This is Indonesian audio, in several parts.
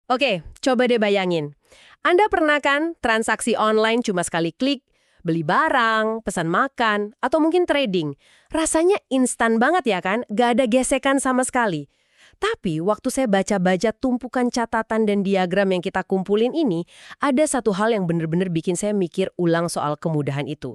Oke, coba deh bayangin. Anda pernah kan transaksi online cuma sekali klik, beli barang, pesan makan, atau mungkin trading. Rasanya instan banget ya kan, gak ada gesekan sama sekali. Tapi waktu saya baca-baca tumpukan catatan dan diagram yang kita kumpulin ini, ada satu hal yang benar-benar bikin saya mikir ulang soal kemudahan itu.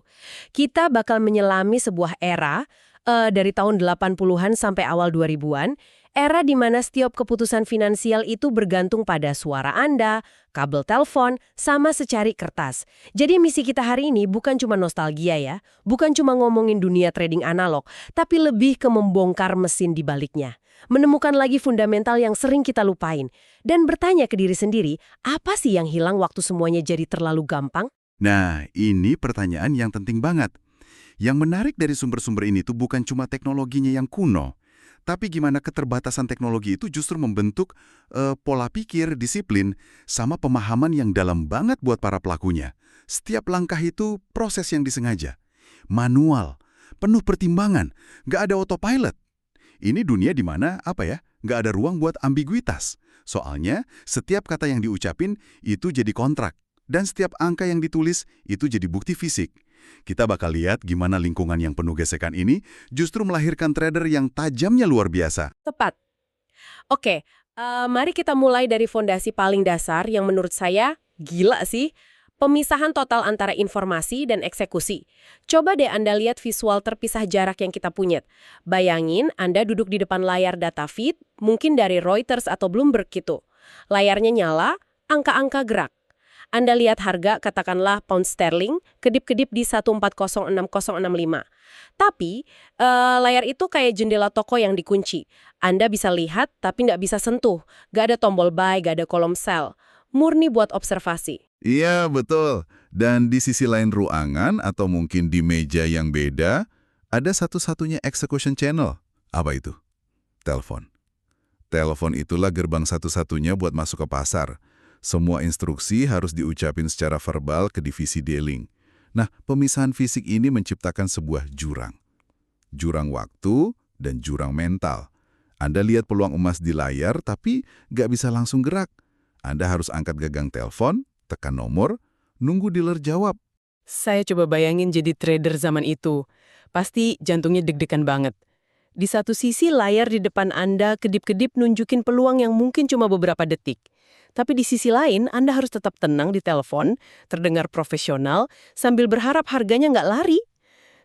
Kita bakal menyelami sebuah era dari tahun 80-an sampai awal 2000-an, era di mana setiap keputusan finansial itu bergantung pada suara Anda, kabel telepon, sama secari kertas. Jadi misi kita hari ini bukan cuma nostalgia ya, bukan cuma ngomongin dunia trading analog, tapi lebih ke membongkar mesin di baliknya. Menemukan lagi fundamental yang sering kita lupain, dan bertanya ke diri sendiri, apa sih yang hilang waktu semuanya jadi terlalu gampang? Nah, ini pertanyaan yang penting banget. Yang menarik dari sumber-sumber ini tuh bukan cuma teknologinya yang kuno, tapi gimana keterbatasan teknologi itu justru membentuk pola pikir, disiplin, sama pemahaman yang dalam banget buat para pelakunya. Setiap langkah itu proses yang disengaja, manual, penuh pertimbangan, nggak ada autopilot. Ini dunia di mana, nggak ada ruang buat ambiguitas. Soalnya, setiap kata yang diucapin itu jadi kontrak, dan setiap angka yang ditulis itu jadi bukti fisik. Kita bakal lihat gimana lingkungan yang penuh gesekan ini justru melahirkan trader yang tajamnya luar biasa. Tepat. Oke, mari kita mulai dari fondasi paling dasar yang menurut saya gila sih. Pemisahan total antara informasi dan eksekusi. Coba deh Anda lihat visual terpisah jarak yang kita punya. Bayangin Anda duduk di depan layar data feed, mungkin dari Reuters atau Bloomberg gitu. Layarnya nyala, angka-angka gerak. Anda lihat harga, katakanlah pound sterling, kedip-kedip di 1406065. Tapi, layar itu kayak jendela toko yang dikunci. Anda bisa lihat, tapi nggak bisa sentuh. Nggak ada tombol buy, nggak ada kolom sell. Murni buat observasi. Iya, betul. Dan di sisi lain ruangan atau mungkin di meja yang beda, ada satu-satunya execution channel. Apa itu? Telepon. Telepon itulah gerbang satu-satunya buat masuk ke pasar. Semua instruksi harus diucapin secara verbal ke divisi dealing. Nah, pemisahan fisik ini menciptakan sebuah jurang. Jurang waktu dan jurang mental. Anda lihat peluang emas di layar, tapi nggak bisa langsung gerak. Anda harus angkat gagang telepon, tekan nomor, nunggu dealer jawab. Saya coba bayangin jadi trader zaman itu. Pasti jantungnya deg-degan banget. Di satu sisi layar di depan Anda kedip-kedip nunjukin peluang yang mungkin cuma beberapa detik. Tapi di sisi lain, Anda harus tetap tenang di telepon, terdengar profesional, sambil berharap harganya nggak lari.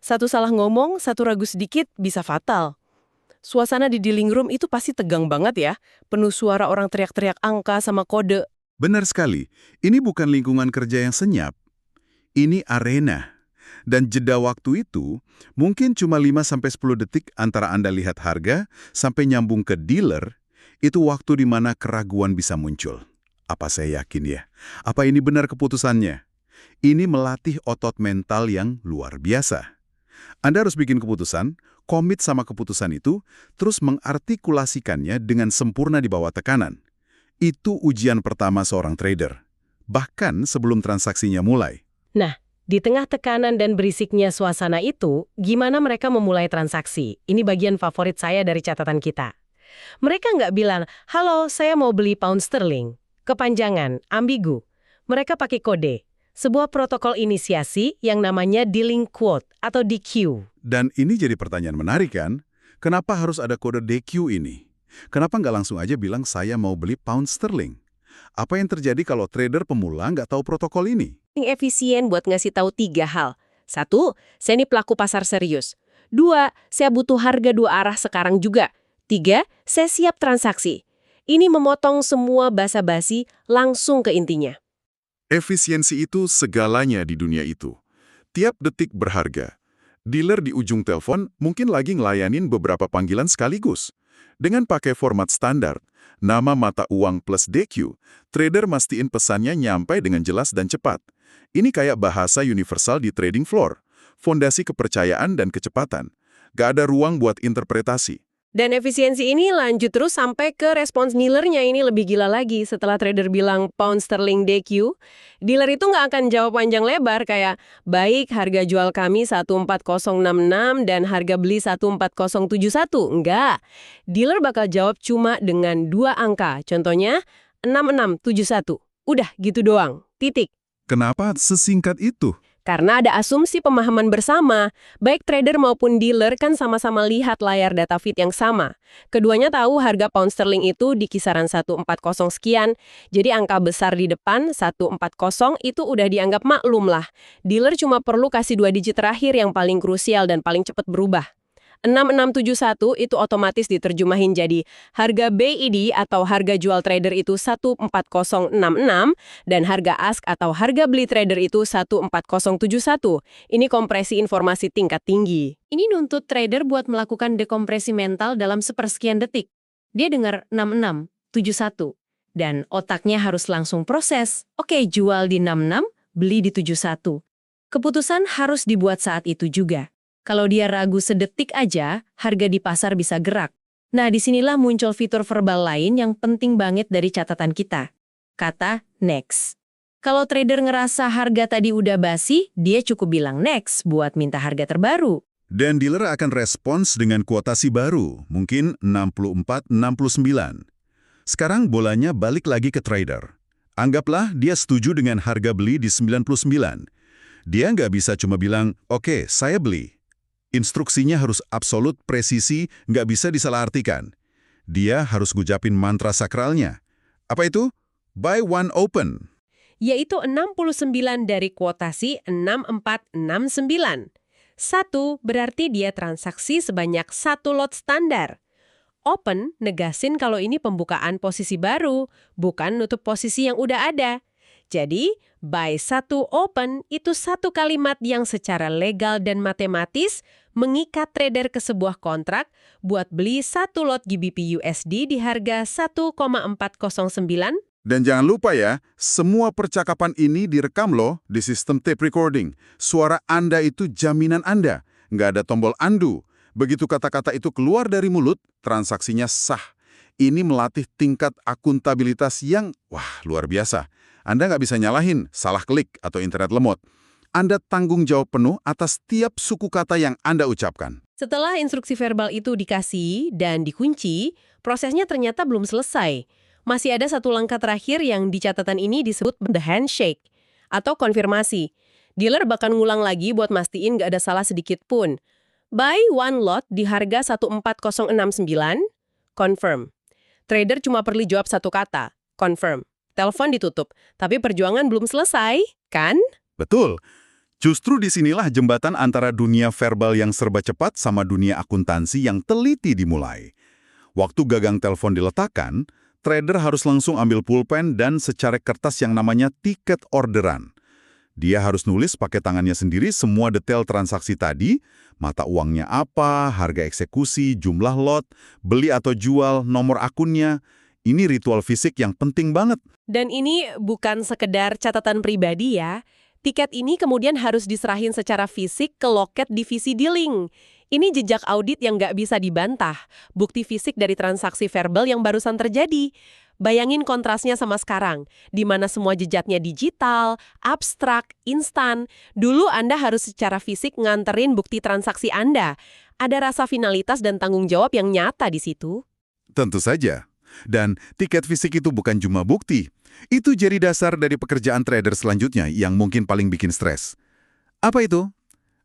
Satu salah ngomong, satu ragu sedikit, bisa fatal. Suasana di dealing room itu pasti tegang banget ya, penuh suara orang teriak-teriak angka sama kode. Benar sekali, ini bukan lingkungan kerja yang senyap. Ini arena. Dan jeda waktu itu mungkin cuma 5-10 detik antara Anda lihat harga sampai nyambung ke dealer, itu waktu di mana keraguan bisa muncul. Apa saya yakin ya? Apa ini benar keputusannya? Ini melatih otot mental yang luar biasa. Anda harus bikin keputusan, komit sama keputusan itu, terus mengartikulasikannya dengan sempurna di bawah tekanan. Itu ujian pertama seorang trader, bahkan sebelum transaksinya mulai. Nah, di tengah tekanan dan berisiknya suasana itu, gimana mereka memulai transaksi? Ini bagian favorit saya dari catatan kita. Mereka nggak bilang, halo saya mau beli pound sterling. Kepanjangan, ambigu. Mereka pakai kode. Sebuah protokol inisiasi yang namanya dealing quote atau DQ. Dan ini jadi pertanyaan menarik kan? Kenapa harus ada kode DQ ini? Kenapa nggak langsung aja bilang saya mau beli pound sterling? Apa yang terjadi kalau trader pemula nggak tahu protokol ini? Yang efisien buat ngasih tahu 3 hal. 1, saya ini pelaku pasar serius. 2, saya butuh harga 2 arah sekarang juga. 3, saya siap transaksi. Ini memotong semua basa-basi langsung ke intinya. Efisiensi itu segalanya di dunia itu. Tiap detik berharga. Dealer di ujung telepon mungkin lagi ngelayanin beberapa panggilan sekaligus. Dengan pakai format standar, nama mata uang plus DQ, trader mastiin pesannya nyampai dengan jelas dan cepat. Ini kayak bahasa universal di trading floor. Fondasi kepercayaan dan kecepatan. Gak ada ruang buat interpretasi. Dan efisiensi ini lanjut terus sampai ke respons dealernya ini lebih gila lagi. Setelah trader bilang pound sterling DQ, dealer itu nggak akan jawab panjang lebar kayak, baik harga jual kami 14066 dan harga beli 14071. Enggak. Dealer bakal jawab cuma dengan 2 angka. Contohnya, 6671. Udah gitu doang. Titik. Kenapa sesingkat itu? Karena ada asumsi pemahaman bersama, baik trader maupun dealer kan sama-sama lihat layar data feed yang sama. Keduanya tahu harga pound sterling itu di kisaran 140 sekian, jadi angka besar di depan 140 itu udah dianggap maklum lah. Dealer cuma perlu kasih 2 digit terakhir yang paling krusial dan paling cepat berubah. 6671 itu otomatis diterjemahin jadi harga BID atau harga jual trader itu 14066 dan harga ask atau harga beli trader itu 14071. Ini kompresi informasi tingkat tinggi. Ini nuntut trader buat melakukan dekompresi mental dalam sepersekian detik. Dia dengar 6671 dan otaknya harus langsung proses. Oke, jual di 66, beli di 71. Keputusan harus dibuat saat itu juga. Kalau dia ragu sedetik aja, harga di pasar bisa gerak. Nah, disinilah muncul fitur verbal lain yang penting banget dari catatan kita. Kata next. Kalau trader ngerasa harga tadi udah basi, dia cukup bilang next buat minta harga terbaru. Dan dealer akan respons dengan kuotasi baru, mungkin 64,69. Sekarang bolanya balik lagi ke trader. Anggaplah dia setuju dengan harga beli di 99. Dia nggak bisa cuma bilang, oke, saya beli. Instruksinya harus absolut, presisi, nggak bisa disalahartikan. Dia harus ngucapin mantra sakralnya. Apa itu? Buy one open. Yaitu 69 dari kuotasi 6469. 1 berarti dia transaksi sebanyak 1 lot standar. Open negasin kalau ini pembukaan posisi baru, bukan nutup posisi yang udah ada. Jadi, buy 1 open itu satu kalimat yang secara legal dan matematis mengikat trader ke sebuah kontrak buat beli 1 lot GBP USD di harga 1,409. Dan jangan lupa ya, semua percakapan ini direkam loh di sistem tape recording. Suara Anda itu jaminan Anda. Nggak ada tombol undo. Begitu kata-kata itu keluar dari mulut, transaksinya sah. Ini melatih tingkat akuntabilitas yang, luar biasa. Anda nggak bisa nyalahin salah klik atau internet lemot. Anda tanggung jawab penuh atas tiap suku kata yang Anda ucapkan. Setelah instruksi verbal itu dikasih dan dikunci, prosesnya ternyata belum selesai. Masih ada satu langkah terakhir yang di catatan ini disebut the handshake atau konfirmasi. Dealer bakal ngulang lagi buat mastiin nggak ada salah sedikit pun. Buy one lot di harga 14069, confirm. Trader cuma perlu jawab satu kata, confirm. Telepon ditutup, tapi perjuangan belum selesai, kan? Betul. Justru disinilah jembatan antara dunia verbal yang serba cepat sama dunia akuntansi yang teliti dimulai. Waktu gagang telepon diletakkan, trader harus langsung ambil pulpen dan secarik kertas yang namanya tiket orderan. Dia harus nulis pakai tangannya sendiri semua detail transaksi tadi, mata uangnya apa, harga eksekusi, jumlah lot, beli atau jual, nomor akunnya. Ini ritual fisik yang penting banget. Dan ini bukan sekedar catatan pribadi ya. Tiket ini kemudian harus diserahin secara fisik ke loket divisi dealing. Ini jejak audit yang nggak bisa dibantah. Bukti fisik dari transaksi verbal yang barusan terjadi. Bayangin kontrasnya sama sekarang, di mana semua jejaknya digital, abstrak, instan. Dulu Anda harus secara fisik nganterin bukti transaksi Anda. Ada rasa finalitas dan tanggung jawab yang nyata di situ. Tentu saja. Dan tiket fisik itu bukan cuma bukti. Itu jadi dasar dari pekerjaan trader selanjutnya yang mungkin paling bikin stres. Apa itu?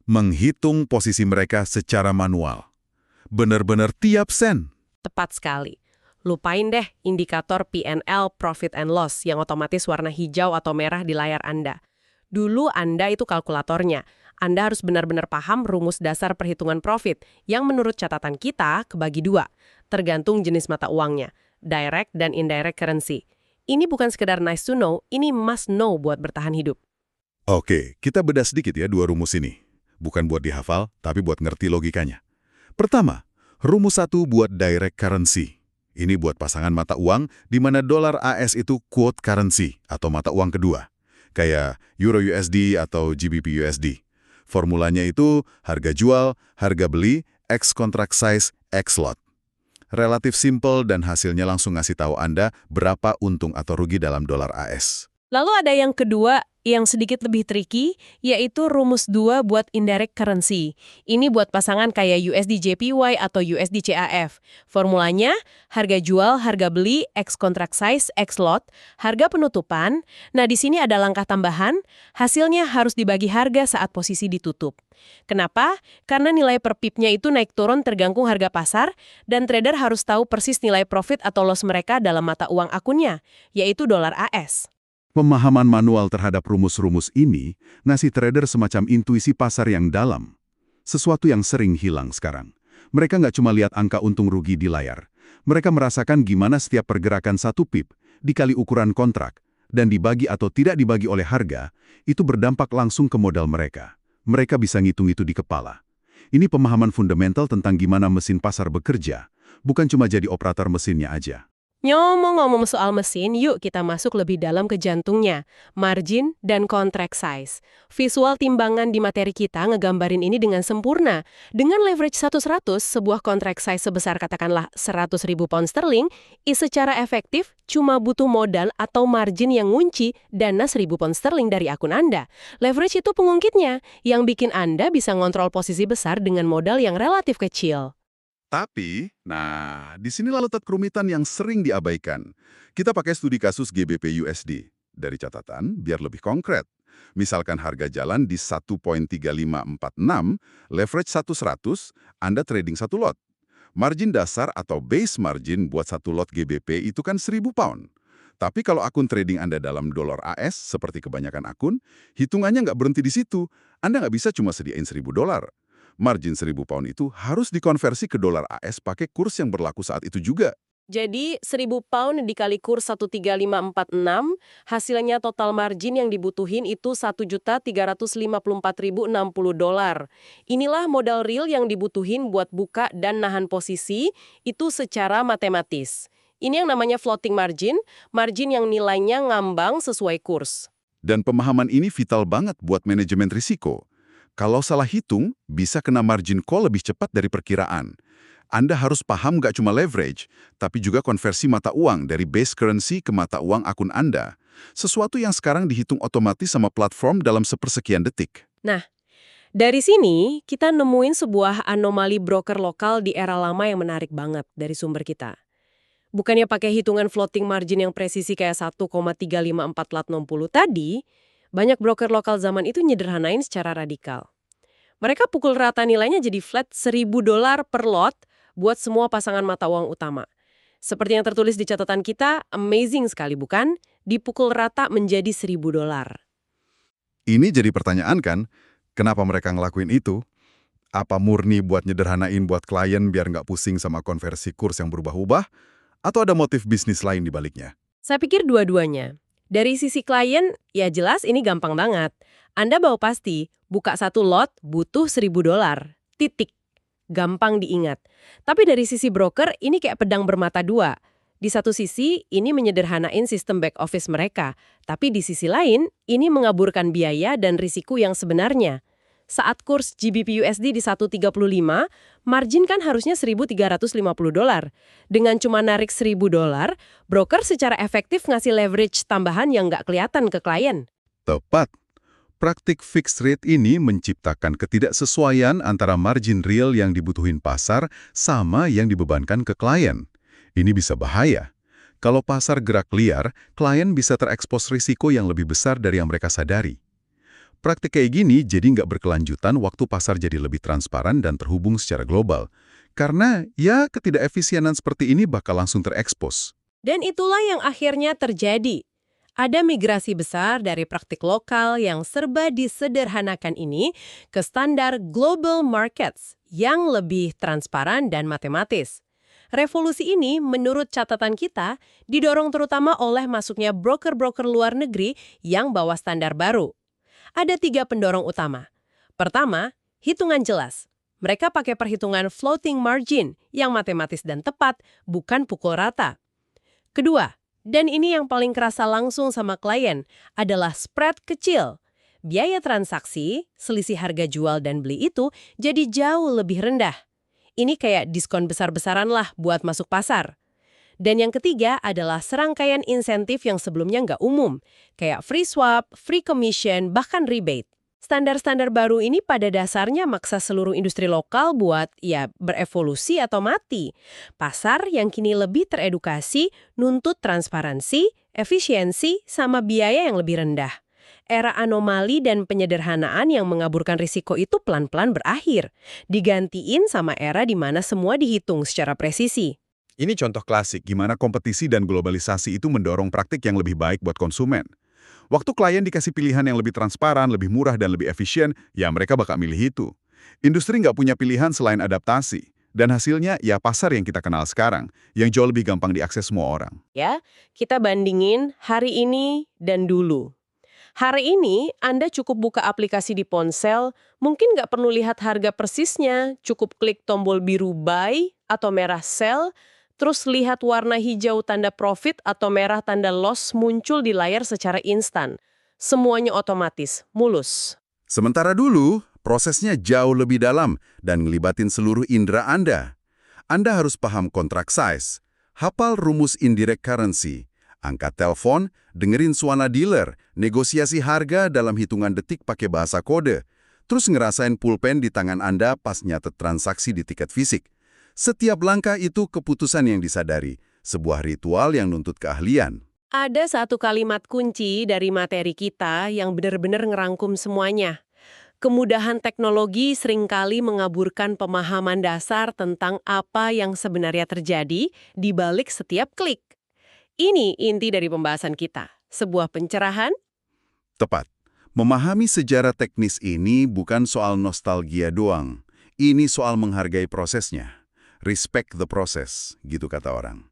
Menghitung posisi mereka secara manual. Benar-benar tiap sen. Tepat sekali. Lupain deh indikator P&L, Profit and Loss, yang otomatis warna hijau atau merah di layar Anda. Dulu Anda itu kalkulatornya. Anda harus benar-benar paham rumus dasar perhitungan profit, yang menurut catatan kita kebagi 2, tergantung jenis mata uangnya. Direct dan indirect currency. Ini bukan sekedar nice to know, ini must know buat bertahan hidup. Oke, kita bedah sedikit ya 2 rumus ini. Bukan buat dihafal, tapi buat ngerti logikanya. Pertama, rumus 1 buat direct currency. Ini buat pasangan mata uang di mana dolar AS itu quote currency atau mata uang kedua. Kayak Euro USD atau GBP USD. Formulanya itu harga jual, harga beli, X contract size, X lot. Relatif simple dan hasilnya langsung ngasih tahu Anda berapa untung atau rugi dalam dolar AS. Lalu ada yang kedua, Yang sedikit lebih tricky, yaitu rumus 2 buat indirect currency. Ini buat pasangan kayak USD JPY atau USD CAF. Formulanya, harga jual, harga beli, X contract size, X lot, harga penutupan. Nah, di sini ada langkah tambahan, hasilnya harus dibagi harga saat posisi ditutup. Kenapa? Karena nilai per pipnya itu naik turun tergantung harga pasar, dan trader harus tahu persis nilai profit atau loss mereka dalam mata uang akunnya, yaitu dolar AS. Pemahaman manual terhadap rumus-rumus ini ngasih trader semacam intuisi pasar yang dalam. Sesuatu yang sering hilang sekarang. Mereka nggak cuma lihat angka untung rugi di layar. Mereka merasakan gimana setiap pergerakan satu pip dikali ukuran kontrak dan dibagi atau tidak dibagi oleh harga, itu berdampak langsung ke modal mereka. Mereka bisa ngitung itu di kepala. Ini pemahaman fundamental tentang gimana mesin pasar bekerja, bukan cuma jadi operator mesinnya aja. Ngomong-ngomong soal mesin, yuk kita masuk lebih dalam ke jantungnya, margin dan contract size. Visual timbangan di materi kita ngegambarin ini dengan sempurna. Dengan leverage 1/100, sebuah contract size sebesar katakanlah 100.000 pound sterling, secara efektif cuma butuh modal atau margin yang ngunci dana 1.000 pound sterling dari akun Anda. Leverage itu pengungkitnya, yang bikin Anda bisa ngontrol posisi besar dengan modal yang relatif kecil. Tapi, di sini letak kerumitan yang sering diabaikan. Kita pakai studi kasus GBP USD. Dari catatan, biar lebih konkret. Misalkan harga jalan di 1.3546, leverage 1/100, Anda trading satu lot. Margin dasar atau base margin buat satu lot GBP itu kan 1.000 pound. Tapi kalau akun trading Anda dalam dolar AS, seperti kebanyakan akun, hitungannya nggak berhenti di situ. Anda nggak bisa cuma sediain 1.000 dolar. Margin 1.000 pound itu harus dikonversi ke dolar AS pakai kurs yang berlaku saat itu juga. Jadi 1.000 pound dikali kurs 13546, hasilnya total margin yang dibutuhin itu 1.354.060 dolar. Inilah modal real yang dibutuhin buat buka dan nahan posisi, itu secara matematis. Ini yang namanya floating margin, margin yang nilainya ngambang sesuai kurs. Dan pemahaman ini vital banget buat manajemen risiko. Kalau salah hitung, bisa kena margin call lebih cepat dari perkiraan. Anda harus paham nggak cuma leverage, tapi juga konversi mata uang dari base currency ke mata uang akun Anda. Sesuatu yang sekarang dihitung otomatis sama platform dalam sepersekian detik. Nah, dari sini kita nemuin sebuah anomali broker lokal di era lama yang menarik banget dari sumber kita. Bukannya pakai hitungan floating margin yang presisi kayak 1,35460 tadi, banyak broker lokal zaman itu nyederhanain secara radikal. Mereka pukul rata nilainya jadi flat 1.000 dolar per lot buat semua pasangan mata uang utama. Seperti yang tertulis di catatan kita, amazing sekali bukan? Dipukul rata menjadi 1.000 dolar. Ini jadi pertanyaan kan, kenapa mereka ngelakuin itu? Apa murni buat nyederhanain buat klien biar nggak pusing sama konversi kurs yang berubah-ubah? Atau ada motif bisnis lain di baliknya? Saya pikir dua-duanya. Dari sisi klien, ya jelas ini gampang banget. Anda mau pasti, buka satu lot butuh 1.000 dolar. Titik. Gampang diingat. Tapi dari sisi broker, ini kayak pedang bermata dua. Di satu sisi, ini menyederhanain sistem back office mereka. Tapi di sisi lain, ini mengaburkan biaya dan risiko yang sebenarnya. Saat kurs GBP USD di 1.35, margin kan harusnya 1.350 dolar. Dengan cuma narik 1.000 dolar, broker secara efektif ngasih leverage tambahan yang nggak kelihatan ke klien. Tepat. Praktik fixed rate ini menciptakan ketidaksesuaian antara margin real yang dibutuhin pasar sama yang dibebankan ke klien. Ini bisa bahaya. Kalau pasar gerak liar, klien bisa terekspos risiko yang lebih besar dari yang mereka sadari. Praktik kayak gini jadi nggak berkelanjutan waktu pasar jadi lebih transparan dan terhubung secara global. Karena ya ketidakefisienan seperti ini bakal langsung terekspos. Dan itulah yang akhirnya terjadi. Ada migrasi besar dari praktik lokal yang serba disederhanakan ini ke standar global markets yang lebih transparan dan matematis. Revolusi ini, menurut catatan kita, didorong terutama oleh masuknya broker-broker luar negeri yang bawa standar baru. Ada 3 pendorong utama. Pertama, hitungan jelas. Mereka pakai perhitungan floating margin yang matematis dan tepat, bukan pukul rata. Kedua, dan ini yang paling kerasa langsung sama klien, adalah spread kecil. Biaya transaksi, selisih harga jual dan beli itu jadi jauh lebih rendah. Ini kayak diskon besar-besaran lah buat masuk pasar. Dan yang ketiga adalah serangkaian insentif yang sebelumnya nggak umum, kayak free swap, free commission, bahkan rebate. Standar-standar baru ini pada dasarnya maksa seluruh industri lokal buat, berevolusi atau mati. Pasar yang kini lebih teredukasi, nuntut transparansi, efisiensi, sama biaya yang lebih rendah. Era anomali dan penyederhanaan yang mengaburkan risiko itu pelan-pelan berakhir, digantiin sama era di mana semua dihitung secara presisi. Ini contoh klasik gimana kompetisi dan globalisasi itu mendorong praktik yang lebih baik buat konsumen. Waktu klien dikasih pilihan yang lebih transparan, lebih murah, dan lebih efisien, ya mereka bakal milih itu. Industri nggak punya pilihan selain adaptasi. Dan hasilnya ya pasar yang kita kenal sekarang, yang jauh lebih gampang diakses semua orang. Ya, kita bandingin hari ini dan dulu. Hari ini, Anda cukup buka aplikasi di ponsel, mungkin nggak perlu lihat harga persisnya, cukup klik tombol biru buy atau merah sell, terus lihat warna hijau tanda profit atau merah tanda loss muncul di layar secara instan. Semuanya otomatis, mulus. Sementara dulu, prosesnya jauh lebih dalam dan ngelibatin seluruh indera Anda. Anda harus paham kontrak size, hafal rumus indirect currency, angkat telepon, dengerin suara dealer, negosiasi harga dalam hitungan detik pakai bahasa kode, terus ngerasain pulpen di tangan Anda pas nyatet transaksi di tiket fisik. Setiap langkah itu keputusan yang disadari, sebuah ritual yang nuntut keahlian. Ada satu kalimat kunci dari materi kita yang benar-benar ngerangkum semuanya. Kemudahan teknologi seringkali mengaburkan pemahaman dasar tentang apa yang sebenarnya terjadi di balik setiap klik. Ini inti dari pembahasan kita. Sebuah pencerahan. Tepat. Memahami sejarah teknis ini bukan soal nostalgia doang. Ini soal menghargai prosesnya. Respect the process, gitu kata orang.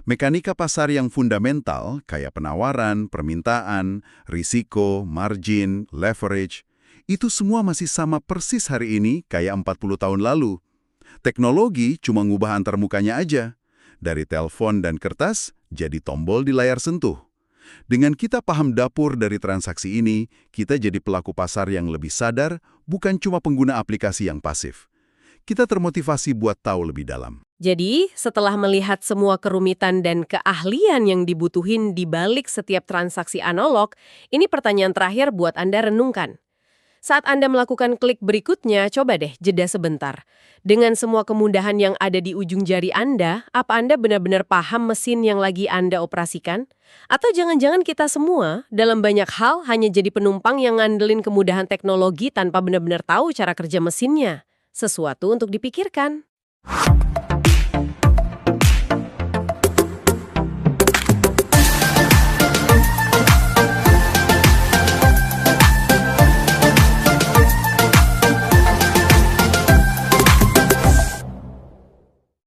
Mekanika pasar yang fundamental, kayak penawaran, permintaan, risiko, margin, leverage, itu semua masih sama persis hari ini kayak 40 tahun lalu. Teknologi cuma ngubah antar mukanya aja. Dari telepon dan kertas, jadi tombol di layar sentuh. Dengan kita paham dapur dari transaksi ini, kita jadi pelaku pasar yang lebih sadar, bukan cuma pengguna aplikasi yang pasif. Kita termotivasi buat tahu lebih dalam. Jadi, setelah melihat semua kerumitan dan keahlian yang dibutuhin di balik setiap transaksi analog, ini pertanyaan terakhir buat Anda renungkan. Saat Anda melakukan klik berikutnya, coba deh jeda sebentar. Dengan semua kemudahan yang ada di ujung jari Anda, apa Anda benar-benar paham mesin yang lagi Anda operasikan? Atau jangan-jangan kita semua, dalam banyak hal, hanya jadi penumpang yang ngandelin kemudahan teknologi tanpa benar-benar tahu cara kerja mesinnya? Sesuatu untuk dipikirkan.